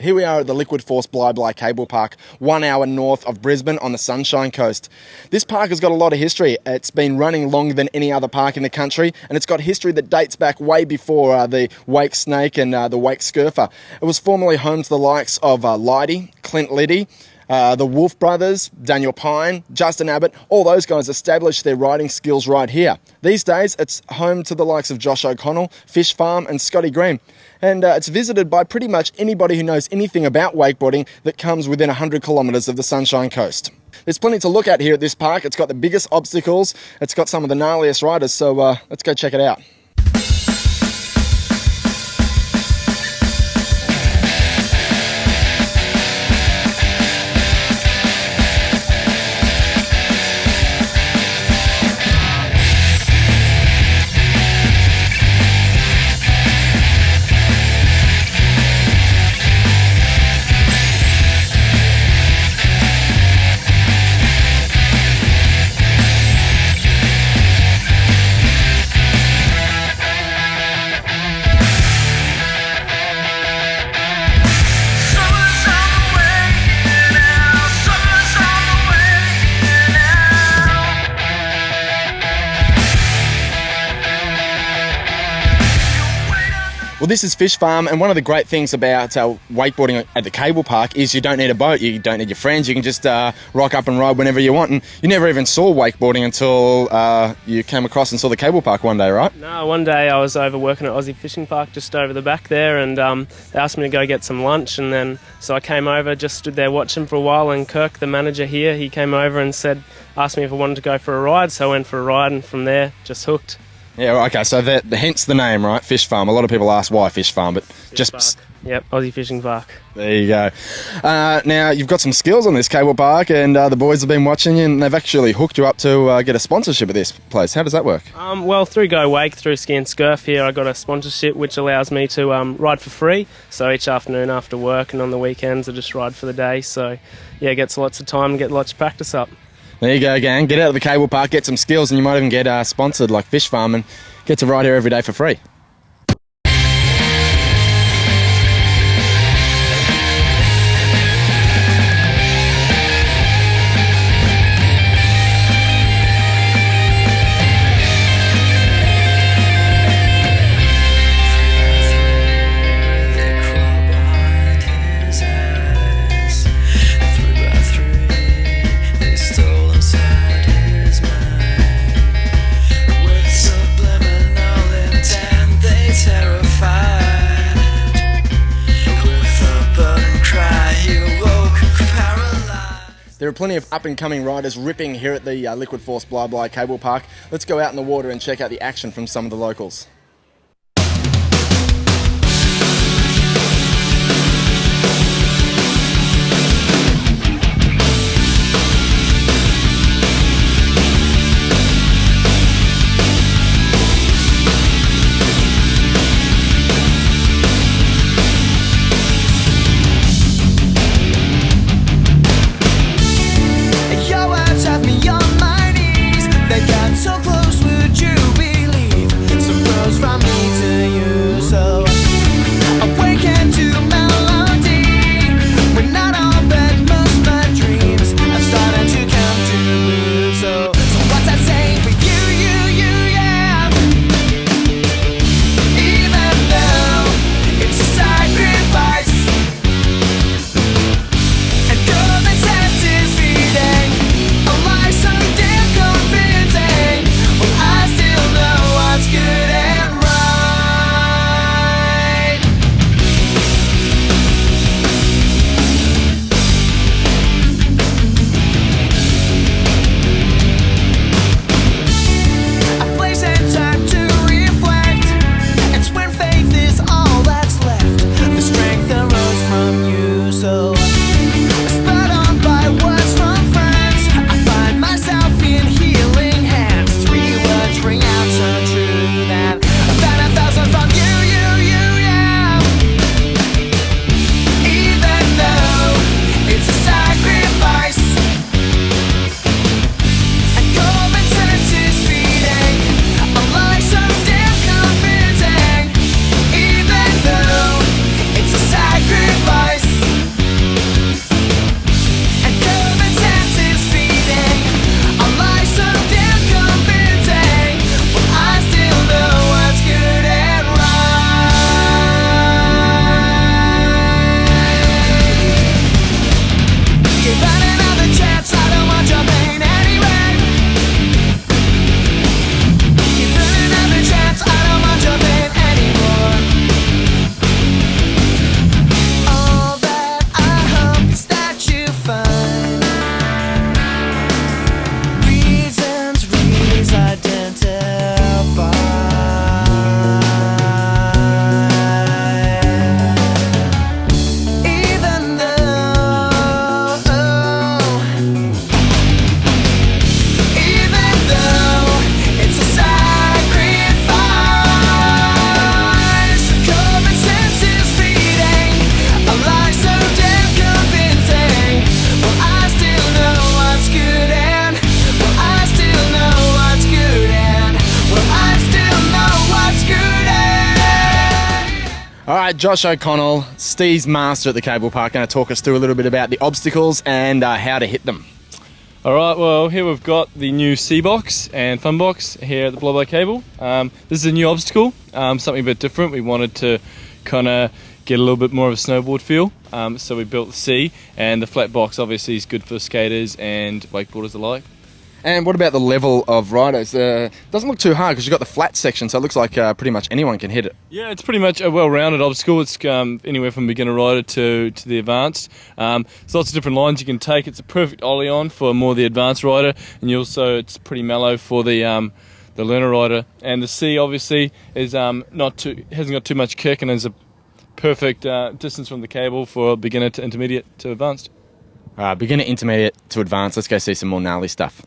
Here we are at the Liquid Force Bli Cable Park, 1 hour north of Brisbane on the Sunshine Coast. This park has got a lot of history. It's been running longer than any other park in the country, and it's got history that dates back way before the Wake Snake and the Wake Scurfer. It was formerly home to the likes of Leidy, Clint Liddy, the Wolf Brothers, Daniel Pine, Justin Abbott. All those guys established their riding skills right here. These days, it's home to the likes of Josh O'Connell, Fish Farm and Scotty Green. And it's visited by pretty much anybody who knows anything about wakeboarding that comes within 100 kilometres of the Sunshine Coast. There's plenty to look at here at this park. It's got the biggest obstacles. It's got some of the gnarliest riders, so let's go check it out. Well, this is Fish Farm, and one of the great things about wakeboarding at the cable park is you don't need a boat, you don't need your friends, you can just rock up and ride whenever you want. And you never even saw wakeboarding until you came across and saw the cable park one day, right? No, one day I was over working at Aussie Fishing Park just over the back there, and they asked me to go get some lunch, and then so I came over, just stood there watching for a while, and Kirk, the manager here, he came over and asked me if I wanted to go for a ride, so I went for a ride, and from there, just hooked. Yeah, okay, so hence the name, right? Fish Farm. A lot of people ask why Fish Farm, but Yep, Aussie Fishing Park. There you go. Now, you've got some skills on this cable park, and the boys have been watching you, and they've actually hooked you up to get a sponsorship at this place. How does that work? Well, through Go Wake, through Ski and Scurf here, I got a sponsorship which allows me to ride for free. So each afternoon after work and on the weekends, I just ride for the day. So, yeah, gets lots of time and get lots of practice up. There you go, gang. Get out of the cable park, get some skills, and you might even get sponsored like Fish Farm and get to ride here every day for free. There are plenty of up-and-coming riders ripping here at the Liquid Force Bli Cable Park. Let's go out in the water and check out the action from some of the locals. So close, would you believe? Some girls Josh O'Connell, Steve's master at the cable park, going to talk us through a little bit about the obstacles and how to hit them. Alright, well here we've got the new C-Box and Fun Box here at the Blob Cable. This is a new obstacle, something a bit different. We wanted to kind of get a little bit more of a snowboard feel, so we built the C, and the flat box obviously is good for skaters and wakeboarders alike. And what about the level of riders? Doesn't look too hard because you've got the flat section, so it looks like pretty much anyone can hit it. Yeah, it's pretty much a well-rounded obstacle. It's anywhere from beginner rider to the advanced. There's lots of different lines you can take. It's a perfect ollie on for more the advanced rider, and it's pretty mellow for the learner rider. And the C obviously is hasn't got too much kick, and is a perfect distance from the cable for beginner to intermediate to advanced. Beginner, intermediate to advanced. Let's go see some more gnarly stuff.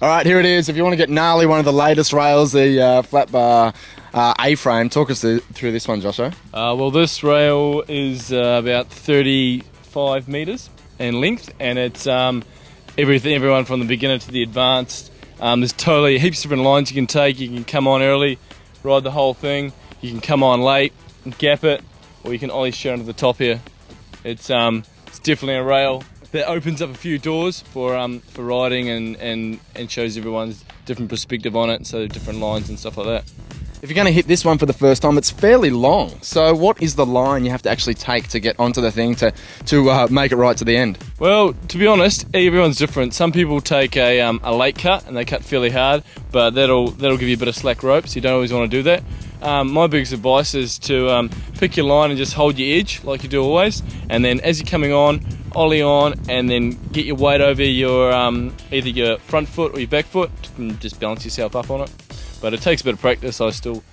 All right, here it is. If you want to get gnarly, one of the latest rails, the flat bar A-frame. Talk us through this one, Joshua. Well, this rail is about 35 metres in length, and it's everyone from the beginner to the advanced. There's totally heaps of different lines you can take. You can come on early, ride the whole thing. You can come on late, gap it, or you can ollie straight onto the top here. It's definitely a rail that opens up a few doors for riding and shows everyone's different perspective on it, so different lines and stuff like that. If you're going to hit this one for the first time, it's fairly long. So what is the line you have to actually take to get onto the thing to make it right to the end? Well, to be honest, everyone's different. Some people take a late cut and they cut fairly hard, but that'll give you a bit of slack rope, so you don't always want to do that. My biggest advice is to pick your line and just hold your edge like you do always, and then as you're coming on, ollie on, and then get your weight over your either your front foot or your back foot and just balance yourself up on it. But it takes a bit of practice. I still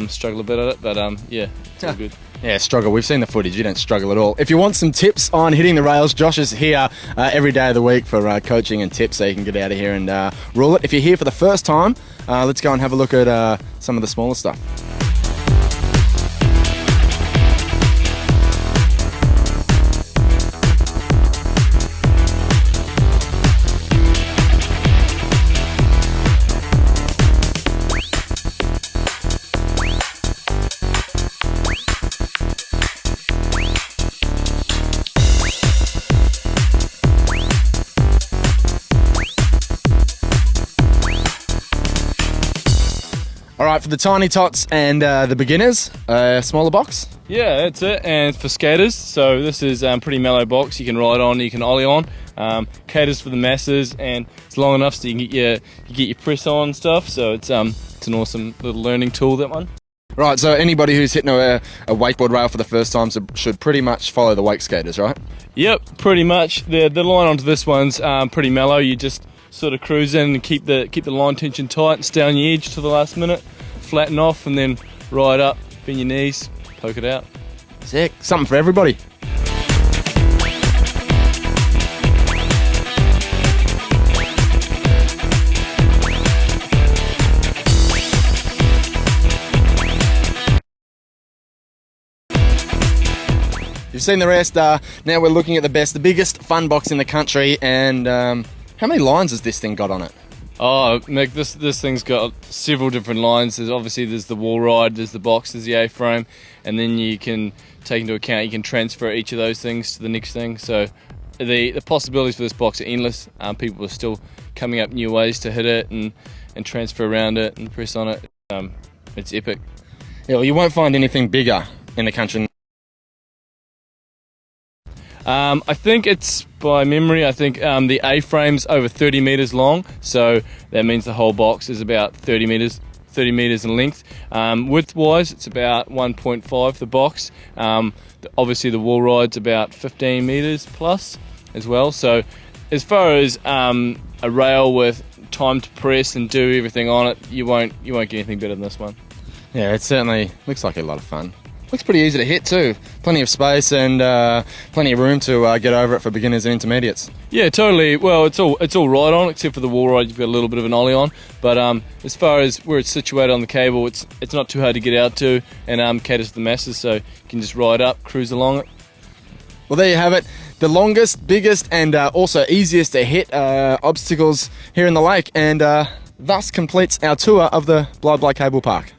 struggle a bit at it, but yeah, it's all good. Yeah, struggle. We've seen the footage. You don't struggle at all. If you want some tips on hitting the rails, Josh is here every day of the week for coaching and tips, so you can get out of here and rule it. If you're here for the first time, let's go and have a look at some of the smaller stuff. All right, for the tiny tots and the beginners, smaller box? Yeah, that's it. And for skaters, so this is pretty mellow box. You can ride on, you can ollie on. Caters for the masses, and it's long enough so you can get your press on and stuff. So it's an awesome little learning tool, that one. Right, so anybody who's hitting a wakeboard rail for the first time should pretty much follow the wake skaters, right? Yep, pretty much. The line onto this one's pretty mellow. You just sort of cruise in and keep the line tension tight and stay on your edge to the last minute, flatten off, and then ride up, bend your knees, poke it out. Sick. Something for everybody. You've seen the rest. Now we're looking at the biggest fun box in the country. And how many lines has this thing got on it? Oh, Mick, this thing's got several different lines. There's the wall ride, there's the box, there's the A-frame, and then you can take into account, you can transfer each of those things to the next thing. So the possibilities for this box are endless. People are still coming up new ways to hit it and transfer around it and press on it. It's epic. Yeah, well, you won't find anything bigger in the country. I think it's, by memory, I think the A-frame's over 30 metres long, so that means the whole box is about 30 metres in length. Width-wise, it's about 1.5, the box. Obviously, the wall ride's about 15 metres plus as well. So as far as a rail with time to press and do everything on it, you won't get anything better than this one. Yeah, it certainly looks like a lot of fun. Looks pretty easy to hit too. Plenty of space and plenty of room to get over it for beginners and intermediates. Yeah, totally. Well, it's all right on, except for the wall ride. You've got a little bit of an ollie on, but as far as where it's situated on the cable, it's not too hard to get out to, and caters to the masses. So you can just ride up, cruise along it. Well, there you have it. The longest, biggest, and also easiest to hit obstacles here in the lake, and thus completes our tour of the Blyde Cable Park.